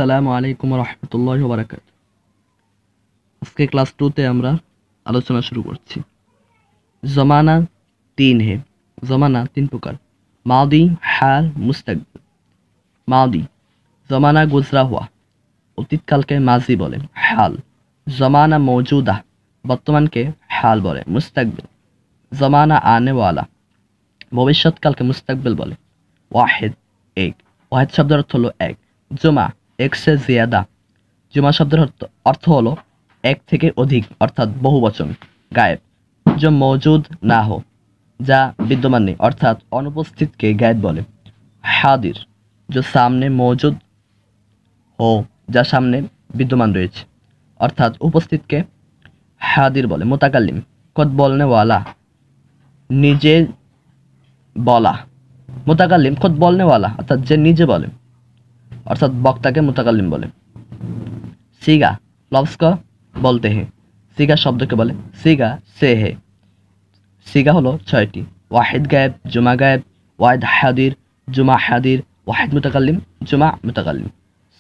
আসসালামু আলাইকুম রহমতুল্লাহি ওয়া বারাকাতুহু। আজকে ক্লাস 2 তে আমরা আলোচনা শুরু করছি। জমানা 3 है। জমানা 3 প্রকার। মাদি, হাল, মুস্তাকবিল। মাদি জমানা গুজরা হুয়া, অতীতকালকে মাজি বলে। হাল জমানা মৌজুদা, বর্তমানকে হাল বলে। মুস্তাকবিল জমানা আনে ওয়ালা, ভবিষ্যৎকালকে মুস্তাকবিল বলে। ওয়াহিদ এক, ওয়াহিদ শব্দের অর্থ হলো এক। জুমা এক সে জিয়াদা, জুমা শব্দের অর্থ হলো এক থেকে অধিক অর্থাৎ বহুবচন। গায়েব जो मौजूद ना हो, যা বিদ্যমান নেই অর্থাৎ অনুপস্থিতকে গায়েব বলে। হাদির जो सामने मौजूद हो, যা সামনে বিদ্যমান রয়েছে অর্থাৎ উপস্থিতকে হাদির বলে। মুতাকাল্লিম खुद बोलने वाला, নিজে বলা। মুতাকাল্লিম खुद बोलने वाला অর্থাৎ যে নিজে বলে অর্থাৎ বক্তাকে মুতাকাল্লিম বলে। সিগা लफ्ज़ को बोलते हैं, সিগা শব্দকে বলে। সিগা সে হে, সিগা হলো 6টি। ওয়াহিদ গায়েব, জুমা গায়েব, ওয়াহিদ हादिर, जुमा हादिर, वाहिद मुतकल्लिम, जुमा मुतकल्लिम।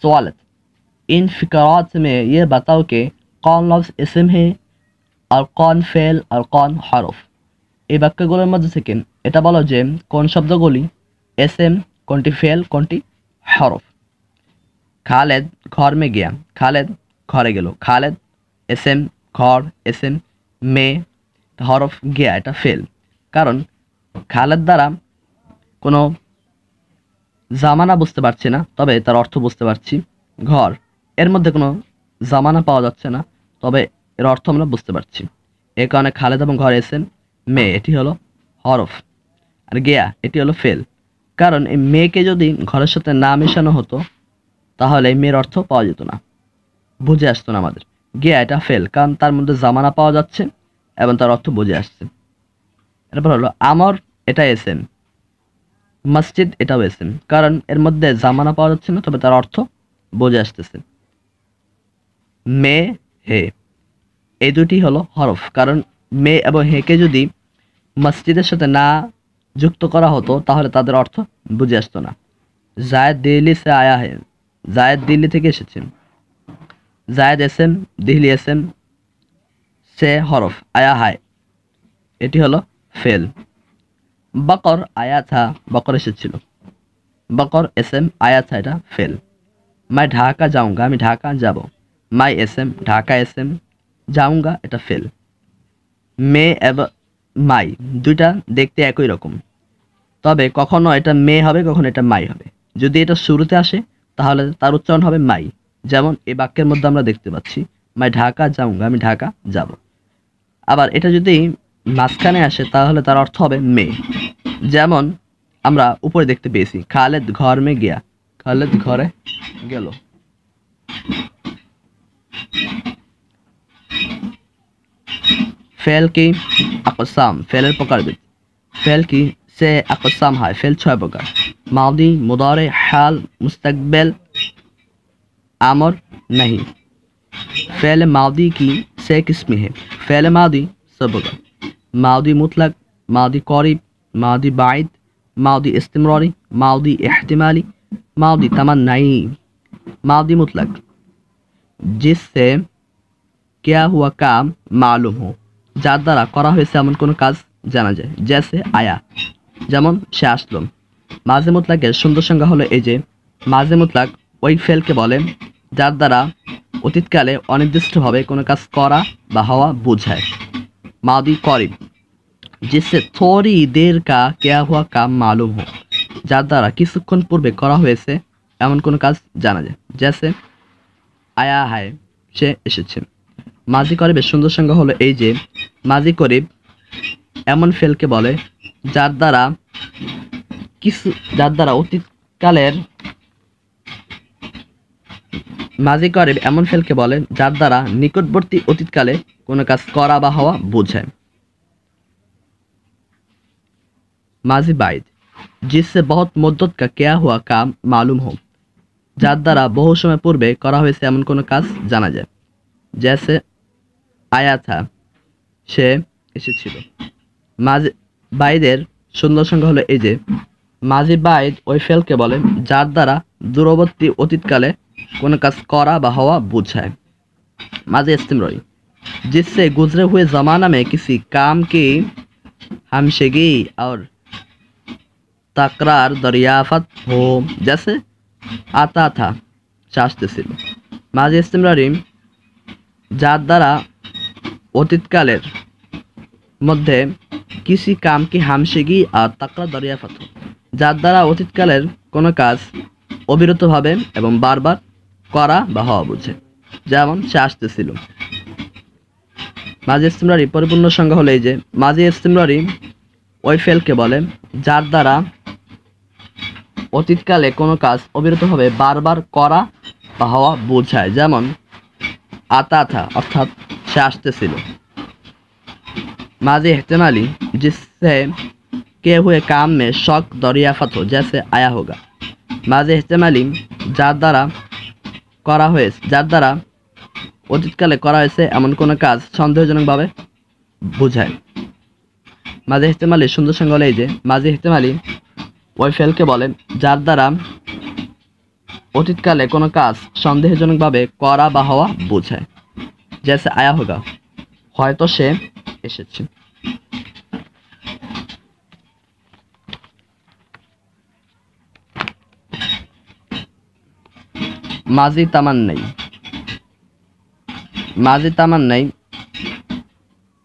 सवालत इन फ़िक़रात में ये बताओ कि कौन लफ्ज़ इसम है और कौन फ़ेल और कौन हरफ। এই বাক্যগুলোর মধ্যে থেকে এটা বলো যে কোন শব্দগুলি এসএম, কোনটি ফেল, কোনটি হরফ। খালেদ ঘর মে গিয়া, খালেদ ঘরে গেল। খালেদ এসএম, ঘর এসএম, মে হরফ, গিয়া এটা ফেল। কারণ খালেদ দ্বারা কোনো জামানা বুঝতে পারছি না, তবে তার অর্থ বুঝতে পারছি। ঘর এর মধ্যে কোনো জামানা পাওয়া যাচ্ছে না, তবে এর অর্থ আমরা বুঝতে পারছি। এই কারণে খালেদ এবং ঘর এসেন। মে এটি হলো হরফ, আর গিয়া এটি হলো ফেল। কারণ এই মেয়েকে যদি ঘরের সাথে না মেশানো হতো তাহলে এই মেয়ের অর্থ পাওয়া যেত না, বুঝে আসতো না আমাদের। গিয়া এটা ফেল, কারণ তার মধ্যে জামানা পাওয়া যাচ্ছে এবং তার অর্থ বুঝে আসছে। এরপর হলো আমর, এটা এসএম। মসজিদ এটাও এসএম, কারণ এর মধ্যে জামানা পাওয়া যাচ্ছে না, তবে তার অর্থ বুঝে আসতেছে। মে হে এই দুটি হলো হরফ, কারণ মে এবং হেকে যদি মসজিদের সাথে না যুক্ত করা হতো তাহলে তাদের অর্থ বুঝে আসতো না। জায়েদ দিল্লি সে আয়া হে, জায়েদ দিল্লি থেকে এসেছে। জায়েদ এসএম, দিল্লি এসএম, সে হরফ, আয়া হায় এটি হলো ফেল। বকর আয়া থা, বকর এসেছিল। বকর এসএম, আয়া থা এটা ফেল। মাই ঢাকা যাউঙ্গা, আমি ঢাকা যাব। মাই এসএম, ঢাকা এসএম, যাউঙ্গা এটা ফেল। মে এবং মাই দুইটা দেখতে একই রকম, তবে কখনো এটা মে হবে, কখনো এটা মাই হবে। যদি এটা শুরুতে আসে তাহলে তার উচ্চারণ হবে মাই, যেমন এই বাক্যের মধ্যে আমরা দেখতে পাচ্ছি মাই ঢাকা যাউঙ্গা, আমি ঢাকা যাব। আবার এটা যদি মাঝখানে আসে তাহলে তার অর্থ হবে মে, যেমন আমরা উপরে দেখতে পেয়েছি খালেদ ঘর মে গিয়া, খালেদ ঘরে গেল। फेल की अक़साम, फेल प्रकारविद। फेल की से अक़साम है, फेल 6 प्रकार। मादी, मुदारे, हाल, मुस्तकबिल, आमर नहीं। फेल मादी की से किस्में है। फेल मादी सब प्रकार। मादी मुतलक, मादी करीब, मादी बाइद, मादी इस्तिमरारी, मादी इहतिमाली, मादी तमन्नाई। मादी मुतलक जिससे क्या हुआ काम मालूम हो, যার দ্বারা করা হয়েছে এমন কোনো কাজ জানা যায়। জেসে আয়া, যেমন সে আসলো। মাঝে মুতলাকের সুন্দর সংজ্ঞা হলো এই যে মাঝে মুতলাক ওই ফেলকে বলে যার দ্বারা অতীতকালে অনির্দিষ্টভাবে কোনো কাজ করা বা হওয়া বোঝায়। মাদি করিব जिससे थोड़ी देर का क्या हुआ काम मालूम हो, যার দ্বারা কিছুক্ষণ পূর্বে করা হয়েছে এমন কোনো কাজ জানা যায়। জেসে আয়া হায়, সে এসেছে। মাজি করিবের সুন্দর সংজ্ঞা হলো এই যে মাজি করিব এমন ফেলকে বলে যার দ্বারা অতীতকালের, মাজি করিব এমন ফেলকে বলে যার দ্বারা নিকটবর্তী অতীতকালে কোনো কাজ করা বা হওয়া বোঝায়। মাজি বাইদ जिससे बहुत मुद्दत का क्या हुआ काम मालूम हो, যার দ্বারা বহু সময় পূর্বে করা হয়েছে এমন কোনো কাজ জানা যায়। জেসে আয়া থা, সে এসেছিল। মাজি বাইদের সুন্দর সংজ্ঞা হলো এই যে মাজি বাইদ ওই ফেলকে বলে যার দ্বারা দূরবর্তী অতীতকালে কোনো কাজ করা বা হওয়া বোঝায়। माज़ी इस्तिमरारी जिससे गुजरे हुए ज़माना में किसी काम की हमशगी और तकरार दरियाफत हो, जैसे आता था चाहते ছিল। माज़ी इस्तिमरारी যার দ্বারা অতীতকালের মধ্যে কিসি কাম কি হামশেগি আর তাকরা দরিয়াফত, যার দ্বারা অতীতকালের কোনো কাজ অবিরতভাবে এবং বারবার করা বা হওয়া বোঝে, যেমন সে আসতেছিল। মাঝি ইস্তিমরারি পরিপূর্ণ সংজ্ঞা হলো এই যে মাঝি ইস্তিমরারি ওই ফেলকে বলে যার দ্বারা অতীতকালে কোনো কাজ অবিরতভাবে বারবার করা বা হওয়া বোঝায়, যেমন आता था अर्थात से আসতেছিল। माज़ी इहतिमाली जिससे किए हुए काम में शक दरियाफत हो, जैसे आया होगा। माज़ी इहतिमाली যার দ্বারা অতীতকালে করা হয়েছে এমন কোনো কাজ সন্দেহজনকভাবে বোঝায়। মাঝি ইহতিমালি সুন্দর সংজ্ঞা হলো এই যে মাঝি ইহতিমালি ওই ফেলকে বলে যার দ্বারা অতীতকালে কোনো কাজ সন্দেহজনকভাবে করা বা হওয়া বোঝায়, जैसे आया होगा হয়তো সে এসেছে। माजी तमन्नाई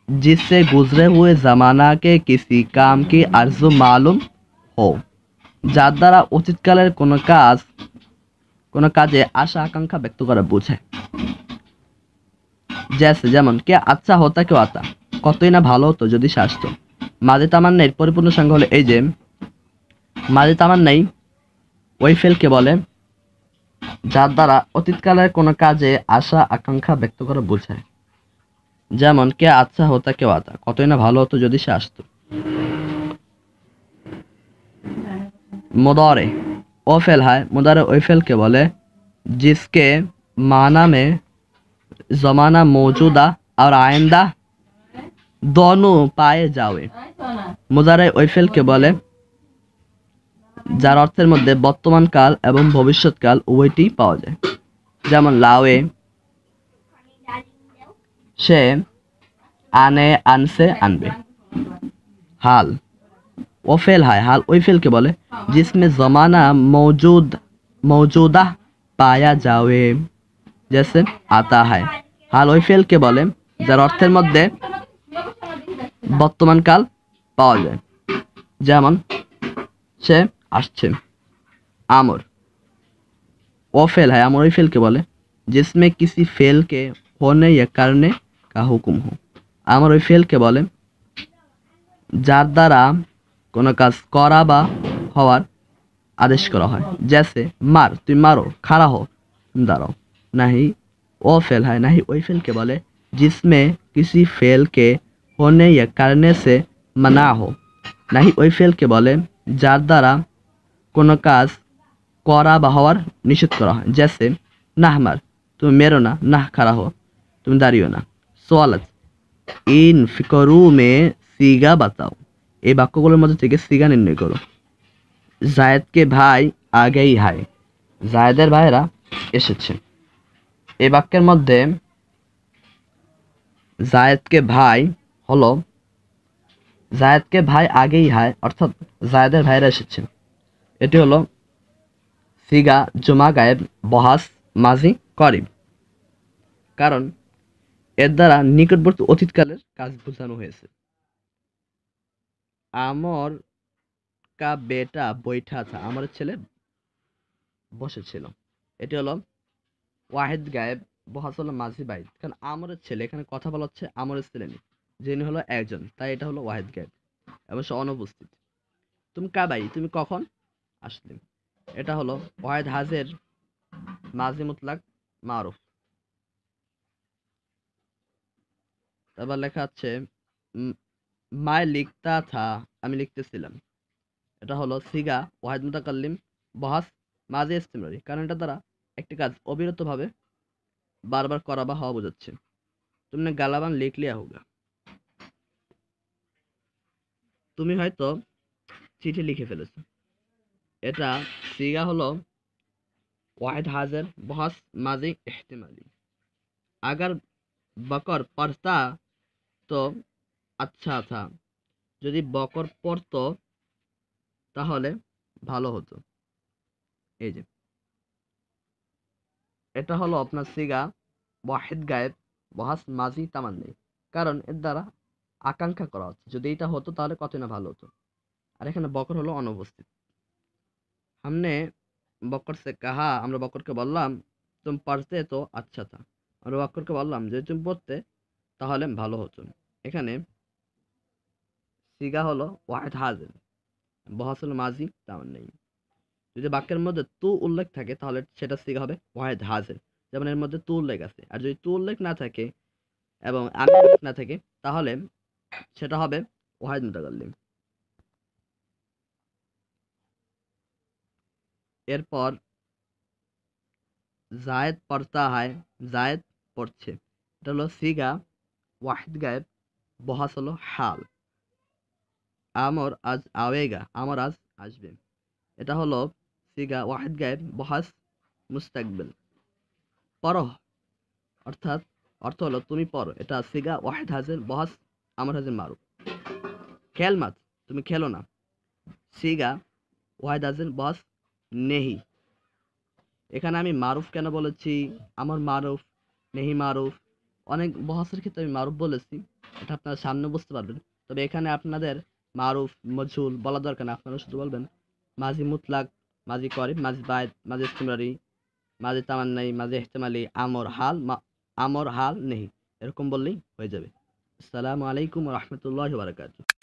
जिससे गुजरे हुए ज़माना के किसी काम की आरज़ू मालूम हो, যার দ্বারা অতীতকালের কোনো কাজে আশা আকাঙ্ক্ষা ব্যক্ত করা বোঝায়। जैसे যেমন কে আচ্ছা হতা কেউ আতা, কতই না ভালো হতো যদি সে আসতো। মাঝি তামান্নাইয়ের পরিপূর্ণ সংজ্ঞা হলো এই যে মাঝি তামান্নাই ওই ফেলকে বলে যার দ্বারা অতীতকালের কোনো কাজে আশা আকাঙ্ক্ষা ব্যক্ত করা বোঝায়, যেমন কে আচ্ছা হতা কেউ আতা, কতই না ভালো হতো যদি সে আসতো। मुदारे वो फेल है, मुदारे वही फेल के बोले जिसके माना में ज़माना मौजूदा और आइंदा दोनों पाए जावे। मुदारे वही फेल के बोले যার অর্থের মধ্যে বর্তমান কাল এবং ভবিষ্যৎকাল উভয়টি পাওয়া যায়, যেমন লাওয়ে সে আনে আনসে আনবে। हाल वो फेल है, हाल वही फेल के बोले जिसमें ज़माना मौजूदा पाया जावे, जैसे आता है। हाल वही फेल के बोले যার অর্থের মধ্যে বর্তমান কাল পাওয়া যায়, যেমন সে আসছে। आमर वो फेल है, आमर वही फेल के बोले जिसमें किसी फेल के होने या करने का हुक्म हो। आमर वही फेल के बोले যার দ্বারা কোনো কাজ করা বা হওয়ার आदेश करा है, जैसे मार तुम मारो, खड़ा हो तुम दाঁড়াও। नहीं वो फेल है, नहीं वही फेल के बोले जिसमें किसी फेल के होने या करने से मना हो। नहीं वही फेल के बोले যার দ্বারা কোনো কাজ করা বা হওয়ার নিষেধ করা হয়, जैसे नाह मार तुम मेरो ना, नाह खड़ा हो तुम दाঁড়িও না। सोआलत इन फिकरू में সিগা বাতাও, এই বাক্যগুলোর মধ্যে থেকে সিগা নির্ণয় করো। জায়েদকে ভাই আগেই হায়, জায়েদের ভাইরা এসেছে। এই বাক্যের মধ্যে জায়েদকে ভাই হলো জায়েদকে ভাই আগেই হায়, অর্থাৎ জায়েদের ভাইরা এসেছে। এটি হলো সিগা জুমা গায়েব বহাস মাজি করিব, কারণ এর দ্বারা নিকটবর্তী অতীতকালের কাজ বোঝানো হয়েছে। আমর কা বেটা বৈঠা থা, আমার ছেলে বসেছিল। এটি হলো ওয়াহিদ গায়েব বহাস হলো মাঝি বাইদ, কারণ আমরের ছেলে, এখানে কথা বলা হচ্ছে আমরের ছেলে নেই, যিনি হলো একজন, তাই এটা হলো ওয়াহিদ গায়েব এবং সে অনুপস্থিত। তুমি কাবাই, তুমি কখন আসলে, এটা হলো ওয়াহিদ হাজের মাঝি মুতলাক মারুফ। তারপর লেখা আছে মায় লিখতা থা, আমি লিখতেছিলাম। এটা হলো সিগা ওয়াহিদ মুতাকাল্লিম বহাস মাঝি ইস্তিমরারি, কারণ এটা দ্বারা একটি কাজ অবিরতভাবে বারবার করা বা হওয়া বোঝাচ্ছে। तुमने गालाबान लिख लिया होगा, তুমি হয়তো চিঠি লিখে ফেলেছো। এটা সিগা হলো वाहिद हाजिर बहस माजी इहतिमाली। अगर बकर पढ़ता तो अच्छा था, যদি বকর পড়তো তাহলে ভালো হতো। এই যে এটা হলো আপনার সিগা ওয়াহিদ গায়েব বহাস মাজি তামান্নি, কারণ এর দ্বারা আকাঙ্ক্ষা করা হচ্ছে যদি এটা হতো তাহলে কতই না ভালো হতো। আর এখানে বকর হলো অনুপস্থিত। हमने বকর সে কাহা, আমরা বকরকে বললাম তুম পড়তে তো আচ্ছা থা, আমরা বকরকে বললাম যদি তুমি পড়তে তাহলে ভালো হতো। এখানে সিগা হলো ওয়াহিদ হাজির, বহাস হলো মাজি তামান্নি। যদি বাক্যের মধ্যে তু উল্লেখ থাকে তাহলে সেটা সিগা হবে ওয়াহিদ হাজির, যেমন এর মধ্যে তু উল্লেখ আছে। আর যদি তু উল্লেখ না থাকে এবং আমি উল্লেখ না থাকে তাহলে সেটা হবে ওয়াহিদ মুতাকাল্লিম। এরপর জায়েদ পড়তা হয়, জায়েদ পড়ছে, এটা হলো সিগা ওয়াহিদ গায়েব বহাস হলো হাল। আমর আজ আওয়েগা, আমার আজ আসবে, এটা হলো সিগা ওয়াহিদ গায়েব বহাস মুস্তাকবিল। পরহ অর্থাৎ অর্থ হলো তুমি পড়ো, এটা সিগা ওয়াহিদ হাজির বহাস আমর হাজির মারুফ। খেলমাত তুমি খেলো না, সিগা ওয়াহিদ হাজির বহাস নেহি। এখানে আমি মারুফ কেন বলেছি, আমার মারুফ নেহি মারুফ, অনেক বহাসের ক্ষেত্রে আমি মারুফ বলেছি, এটা আপনারা সামনে বুঝতে পারবেন। তবে এখানে আপনাদের মারুফ মজহুল বলা দরকার না, আপনারা শুধু বলবেন মাজি মুতলাক, মাজি করিব, মাজি বায়দ, মাজি ইস্তিমরারি, মাজি তামান্নাই, মাজি ইহতিমালি, আমর হাল নেহি, এরকম বললেই হয়ে যাবে। আসসালামু আলাইকুম ওয়া রাহমাতুল্লাহি ওয়া বারাকাতুহু।